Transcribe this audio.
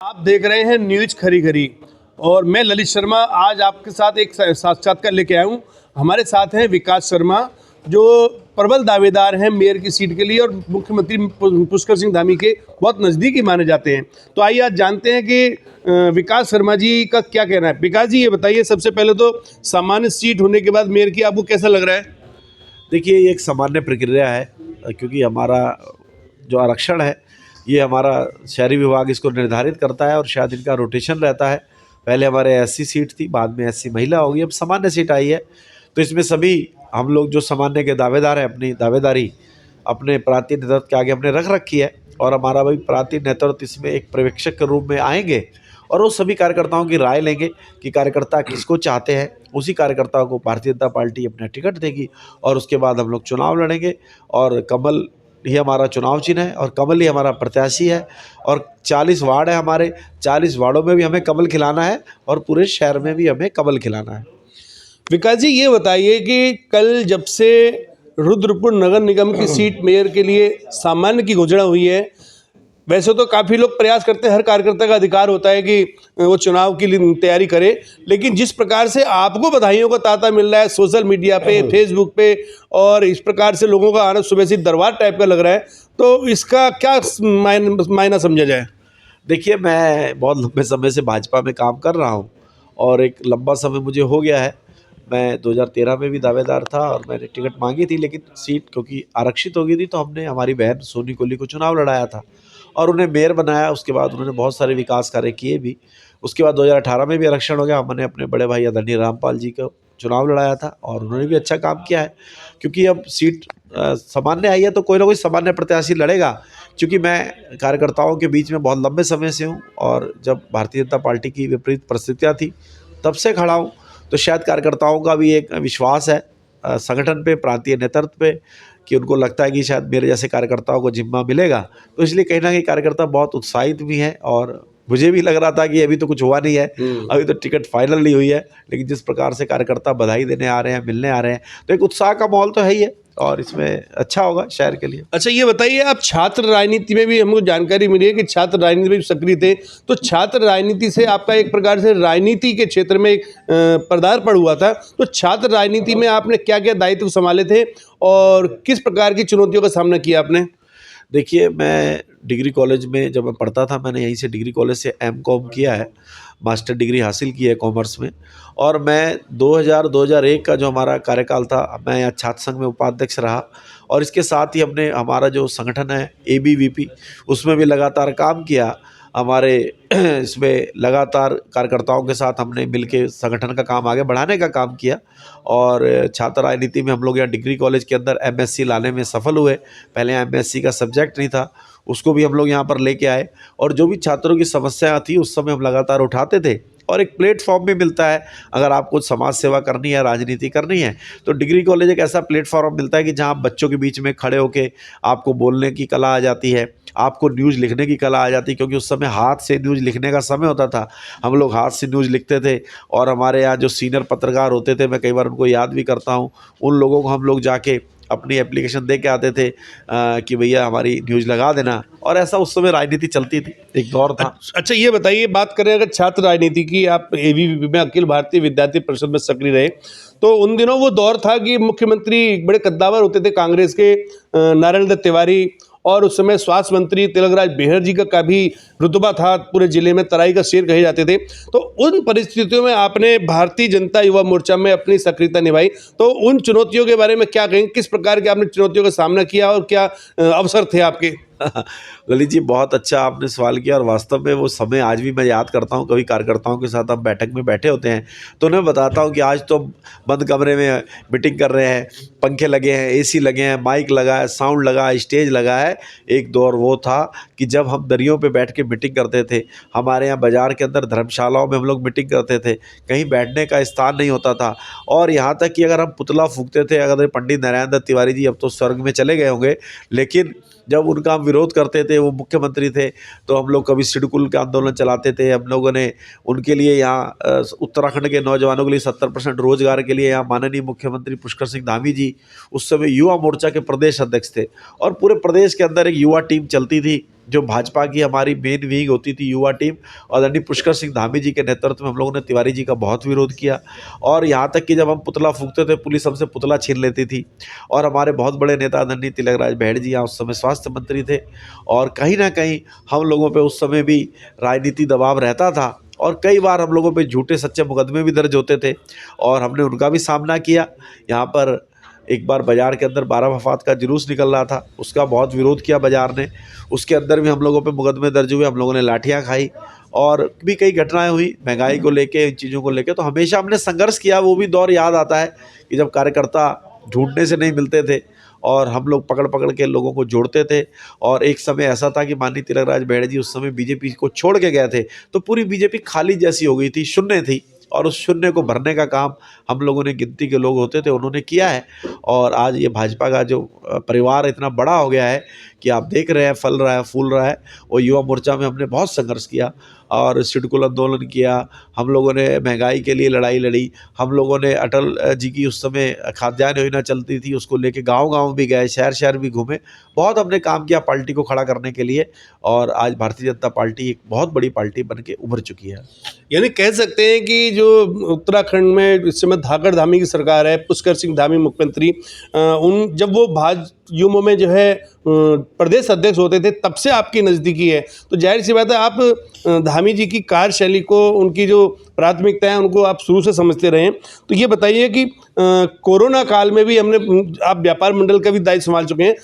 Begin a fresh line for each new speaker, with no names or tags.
आप देख रहे हैं न्यूज खरी खरी और मैं ललित शर्मा आज आपके साथ एक साक्षात्कार लेके आया हूँ। हमारे साथ हैं विकास शर्मा जो प्रबल दावेदार हैं मेयर की सीट के लिए और मुख्यमंत्री पुष्कर सिंह धामी के बहुत नज़दीकी माने जाते हैं। तो आइए आज जानते हैं कि विकास शर्मा जी का क्या कहना है। विकास जी, ये बताइए सबसे पहले तो सामान्य सीट होने के बाद मेयर की आपको कैसा लग रहा है?
देखिए, ये एक सामान्य प्रक्रिया है क्योंकि हमारा जो आरक्षण है ये हमारा शहरी विभाग इसको निर्धारित करता है और शायद इनका रोटेशन रहता है। पहले हमारे एससी सीट थी, बाद में एससी महिला होगी, अब सामान्य सीट आई है। तो इसमें सभी हम लोग जो सामान्य के दावेदार हैं अपनी दावेदारी अपने प्रांतीय नेतृत्व के आगे हमने रख रखी है और हमारा भाई प्रांतीय नेतृत्व इसमें एक पर्यवेक्षक के रूप में आएंगे और वो सभी कार्यकर्ताओं की राय लेंगे कि कार्यकर्ता किसको चाहते हैं। उसी कार्यकर्ता को भारतीय जनता पार्टी अपना टिकट देगी और उसके बाद हम लोग चुनाव लड़ेंगे और कमल ही हमारा चुनाव चिन्ह है और कमल ही हमारा प्रत्याशी है। और 40 वार्ड है हमारे, 40 वार्डों में भी हमें कमल खिलाना है और पूरे शहर में भी हमें कमल खिलाना है।
विकास जी, ये बताइए कि कल जब से रुद्रपुर नगर निगम की सीट मेयर के लिए सामान्य की घोषणा हुई है, वैसे तो काफ़ी लोग प्रयास करते हैं, हर कार्यकर्ता का अधिकार होता है कि वो चुनाव की तैयारी करे, लेकिन जिस प्रकार से आपको बधाइयों का तांता मिल रहा है सोशल मीडिया पे, फेसबुक पे, और इस प्रकार से लोगों का आना सुबह से दरबार टाइप का लग रहा है, तो इसका क्या मायना समझा जाए?
देखिए, मैं बहुत लंबे समय से भाजपा में काम कर रहा हूँ और एक लंबा समय मुझे हो गया है। मैं 2013 में भी दावेदार था और मैंने टिकट मांगी थी, लेकिन सीट क्योंकि आरक्षित हो गई थी तो हमने हमारी बहन सोनी कोहली को चुनाव लड़ाया था और उन्हें मेयर बनाया। उसके बाद उन्होंने बहुत सारे विकास कार्य किए भी। उसके बाद 2018 में भी आरक्षण हो गया, हमने अपने बड़े भाई आदरणीय रामपाल जी को चुनाव लड़ाया था और उन्होंने भी अच्छा काम किया है। क्योंकि अब सीट सामान्य आई है तो कोई ना कोई सामान्य प्रत्याशी लड़ेगा। क्योंकि मैं कार्यकर्ताओं के बीच में बहुत लंबे समय से हूँ और जब भारतीय जनता पार्टी की विपरीत परिस्थितियाँ थी तब से खड़ा हूँ, तो शायद कार्यकर्ताओं का भी एक विश्वास है संगठन पे, प्रांतीय नेतृत्व पे, कि उनको लगता है कि शायद मेरे जैसे कार्यकर्ताओं को जिम्मा मिलेगा। तो इसलिए कहीं ना कहीं कार्यकर्ता बहुत उत्साहित भी हैं और मुझे भी लग रहा था कि अभी तो कुछ हुआ नहीं है, अभी तो टिकट फाइनल नहीं हुई है, लेकिन जिस प्रकार से कार्यकर्ता बधाई देने आ रहे हैं, मिलने आ रहे हैं, तो एक उत्साह का माहौल तो है ही है और इसमें अच्छा होगा शहर के लिए।
अच्छा, ये बताइए, आप छात्र राजनीति में भी हमको जानकारी मिली है कि छात्र राजनीति में भी सक्रिय थे, तो छात्र राजनीति से आपका एक प्रकार से राजनीति के क्षेत्र में एक पदार्पण हुआ था, तो छात्र राजनीति में आपने क्या क्या दायित्व संभाले थे और किस प्रकार की चुनौतियों का सामना किया आपने?
देखिए, मैं डिग्री कॉलेज में जब मैं पढ़ता था, मैंने यहीं से डिग्री कॉलेज से एमकॉम किया है, मास्टर डिग्री हासिल की है कॉमर्स में। और मैं 2000-2001 का जो हमारा कार्यकाल था, मैं यहाँ छात्र संघ में उपाध्यक्ष रहा और इसके साथ ही हमने हमारा जो संगठन है एबीवीपी, उसमें भी लगातार काम किया। हमारे इसमें लगातार कार्यकर्ताओं के साथ हमने मिलके संगठन का काम आगे बढ़ाने का काम किया और छात्र राजनीति में हम लोग यहाँ डिग्री कॉलेज के अंदर एमएससी लाने में सफल हुए। पहले एमएससी का सब्जेक्ट नहीं था, उसको भी हम लोग यहाँ पर लेके आए और जो भी छात्रों की समस्या थी उस समय हम लगातार उठाते थे और एक प्लेटफॉर्म भी मिलता है। अगर आपको समाज सेवा करनी है, राजनीति करनी है, तो डिग्री कॉलेज एक ऐसा प्लेटफॉर्म मिलता है कि जहाँ आप बच्चों के बीच में खड़े होके आपको बोलने की कला आ जाती है, आपको न्यूज़ लिखने की कला आ जाती है। क्योंकि उस समय हाथ से न्यूज़ लिखने का समय होता था, हम लोग हाथ से न्यूज़ लिखते थे और हमारे यहाँ जो सीनियर पत्रकार होते थे, मैं कई बार उनको याद भी करता हूँ, उन लोगों को हम लोग जाके अपनी एप्लीकेशन दे के आते थे कि भैया हमारी न्यूज़ लगा देना। और ऐसा उस समय राजनीति चलती थी, एक दौर था।
अच्छा, ये बताइए, बात करें अगर छात्र राजनीति की, आप एबीवीपी में अखिल भारतीय विद्यार्थी परिषद में सक्रिय रहे, तो उन दिनों वो दौर था कि मुख्यमंत्री बड़े कद्दावर होते थे कांग्रेस के, नारायण दत्त तिवारी, और उस समय स्वास्थ्य मंत्री तिलकराज बेहर जी का भी रुतबा था, पूरे जिले में तराई का शेर कहे जाते थे। तो उन परिस्थितियों में आपने भारतीय जनता युवा मोर्चा में अपनी सक्रियता निभाई, तो उन चुनौतियों के बारे में क्या कहेंगे? किस प्रकार के आपने चुनौतियों का सामना किया और क्या अवसर थे आपके?
ललित जी, बहुत अच्छा आपने सवाल किया और वास्तव में वो समय आज भी मैं याद करता हूँ। कभी कार्यकर्ताओं के साथ हम बैठक में बैठे होते हैं तो उन्हें बताता हूँ कि आज तो बंद कमरे में मीटिंग कर रहे हैं, पंखे लगे हैं, एसी लगे हैं, माइक लगा है, साउंड लगा है, स्टेज लगा है। एक दौर वो था कि जब हम दरियों पे बैठ के मीटिंग करते थे, हमारे यहाँ बाज़ार के अंदर धर्मशालाओं में हम लोग मीटिंग करते थे, कहीं बैठने का स्थान नहीं होता था। और यहाँ तक कि अगर हम पुतला फूंकते थे, अगर पंडित नारायण दत्त तिवारी जी अब तो स्वर्ग में चले गए होंगे, लेकिन जब उनका हम विरोध करते थे, वो मुख्यमंत्री थे, तो हम लोग कभी सिडकुल का आंदोलन चलाते थे। हम लोगों ने उनके लिए यहाँ उत्तराखंड के नौजवानों के लिए 70% रोजगार के लिए यहाँ माननीय मुख्यमंत्री पुष्कर सिंह धामी जी उस समय युवा मोर्चा के प्रदेश अध्यक्ष थे और पूरे प्रदेश के अंदर एक युवा टीम चलती थी जो भाजपा की हमारी मेन विंग होती थी युवा टीम, आदरणीय पुष्कर सिंह धामी जी के नेतृत्व में हम लोगों ने तिवारी जी का बहुत विरोध किया। और यहाँ तक कि जब हम पुतला फूंकते थे, पुलिस हमसे पुतला छीन लेती थी। और हमारे बहुत बड़े नेता आदरणीय तिलकराज बहड़ जी यहाँ उस समय स्वास्थ्य मंत्री थे, और कहीं ना कहीं हम लोगों पे उस समय भी राजनीति दबाव रहता था, और कई बार हम लोगों पे झूठे सच्चे मुकदमे भी दर्ज होते थे, और हमने उनका भी सामना किया। यहाँ पर एक बार बाज़ार के अंदर 12 वफात का जुलूस निकल रहा था, उसका बहुत विरोध किया बाज़ार ने, उसके अंदर भी हम लोगों पे मुकदमे दर्ज हुए, हम लोगों ने लाठियाँ खाई, और भी कई घटनाएं हुई महंगाई को लेके, इन चीज़ों को लेके। तो हमेशा हमने संघर्ष किया। वो भी दौर याद आता है कि जब कार्यकर्ता ढूंढने से नहीं मिलते थे, और हम लोग पकड़ पकड़ के लोगों को जोड़ते थे। और एक समय ऐसा था कि माननीय तिलकराज बहड़ जी उस समय बीजेपी को छोड़ के गए थे, तो पूरी बीजेपी खाली जैसी हो गई थी, शून्य थी, और उस शून्य को भरने का काम हम लोगों ने, गिनती के लोग होते थे, उन्होंने किया है। और आज ये भाजपा का जो परिवार इतना बड़ा हो गया है कि आप देख रहे हैं फल रहा है, फूल रहा है। और युवा मोर्चा में हमने बहुत संघर्ष किया, और सिडकुल आंदोलन किया, हम लोगों ने महंगाई के लिए लड़ाई लड़ी, हम लोगों ने अटल जी की उस समय खाद्यान्न योजना चलती थी, उसको लेके गांव-गांव भी गए, शहर-शहर भी घूमे, बहुत हमने काम किया पार्टी को खड़ा करने के लिए। और आज भारतीय जनता पार्टी एक बहुत बड़ी पार्टी बन के उभर चुकी है।
यानी कह सकते हैं कि जो उत्तराखंड में इस समय धाकड़ धामी की सरकार है, पुष्कर सिंह धामी मुख्यमंत्री, उन जब वो भाजयुमो में जो है प्रदेश अध्यक्ष होते थे, तब से आपकी नज़दीकी है। तो जाहिर सी बात है, आप धामी जी की कार्यशैली को, उनकी जो प्राथमिकता है, उनको आप शुरू से समझते रहे हैं। तो ये बताइए कि कोरोना काल में भी आप व्यापार मंडल का भी दायित्व संभाल चुके हैं,